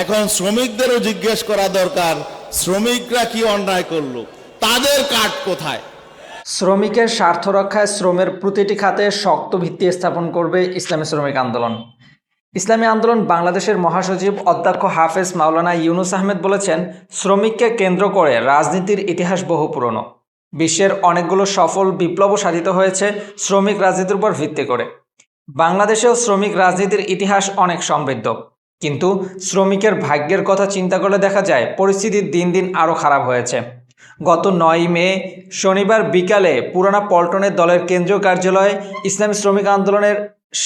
এখন শ্রমিকদেরও জিজ্ঞেস করা দরকার, শ্রমিকরা কি অন্যায় করলো, তাদের কাট কোথায়? শ্রমিকের স্বার্থ রক্ষায় শ্রমের প্রতিটি খাতে শক্ত ভিত্তি স্থাপন করবে ইসলামী শ্রমিক আন্দোলন। ইসলামী আন্দোলন বাংলাদেশের মহাসচিব অধ্যক্ষ হাফেজ মাওলানা ইউনুস আহমেদ বলেছেন, শ্রমিককে কেন্দ্র করে রাজনীতির ইতিহাস বহু পুরনো। বিশ্বের অনেকগুলো সফল বিপ্লবও সাধিত হয়েছে শ্রমিক রাজনীতির উপর ভিত্তি করে। বাংলাদেশেও শ্রমিক রাজনীতির ইতিহাস অনেক সমৃদ্ধ, কিন্তু শ্রমিকের ভাগ্যের কথা চিন্তা করলে দেখা যায় পরিস্থিতি দিন দিন আরও খারাপ হয়েছে। গত 9 মে শনিবার বিকালে পুরানা পল্টনের দলের কেন্দ্রীয় কার্যালয়ে ইসলামী শ্রমিক আন্দোলনের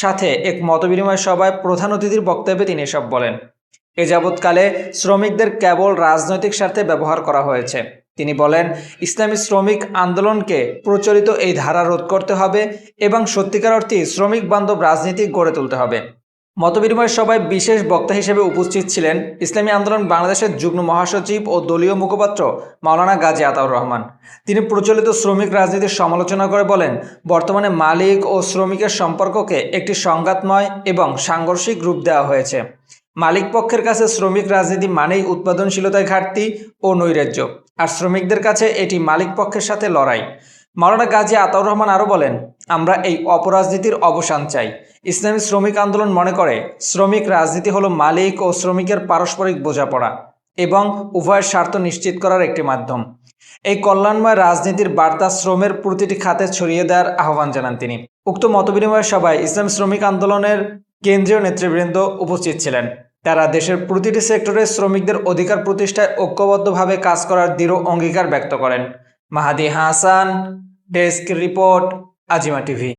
সাথে এক মতবিনিময় সভায় প্রধান অতিথির বক্তব্যে তিনি এসব বলেন। এ যাবৎকালে শ্রমিকদের কেবল রাজনৈতিক স্বার্থে ব্যবহার করা হয়েছে। তিনি বলেন, ইসলামী শ্রমিক আন্দোলনকে প্রচলিত এই ধারা রোধ করতে হবে এবং সত্যিকার অর্থে শ্রমিক বান্ধব রাজনীতি গড়ে তুলতে হবে। মতবিনিময় সভায় বিশেষ বক্তা হিসেবে উপস্থিত ছিলেন ইসলামী আন্দোলন বাংলাদেশের যুগ্ম মহাসচিব ও দলীয় মুখপাত্র মাওলানা গাজী আতাউর রহমান। তিনি প্রচলিত শ্রমিক রাজনীতির সমালোচনা করে বলেন, বর্তমানে মালিক ও শ্রমিকের সম্পর্ককে একটি সংঘাতময় এবং সাংঘর্ষিক রূপ দেওয়া হয়েছে। মালিক পক্ষের কাছে শ্রমিক রাজনীতি মানেই উৎপাদনশীলতায় ঘাটতি ও নৈরাজ্য, আর শ্রমিকদের কাছে এটি মালিক পক্ষের সাথে লড়াই। মাওলানা গাজী আতাউর রহমান আরও বলেন, আমরা এই অপরাজনীতির অবসান চাই। ইসলামী শ্রমিক আন্দোলন মনে করে শ্রমিক রাজনীতি হলো মালিক ও শ্রমিকের পারস্পরিক বোঝাপড়া এবং উভয়ের স্বার্থ নিশ্চিত করার একটি মাধ্যম। এই কল্যাণময় রাজনীতির বার্তা শ্রমের প্রতিটি খাতে ছড়িয়ে দেওয়ার আহ্বান জানান তিনি। উক্ত মতবিনিময় সভায় ইসলামী শ্রমিক আন্দোলনের কেন্দ্রীয় নেতৃবৃন্দ উপস্থিত ছিলেন। তারা দেশের প্রতিটি সেক্টরে শ্রমিকদের অধিকার প্রতিষ্ঠায় ঐক্যবদ্ধভাবে কাজ করার দৃঢ় অঙ্গীকার ব্যক্ত করেন। মাহাদি Hasan, desk report, Azima TV.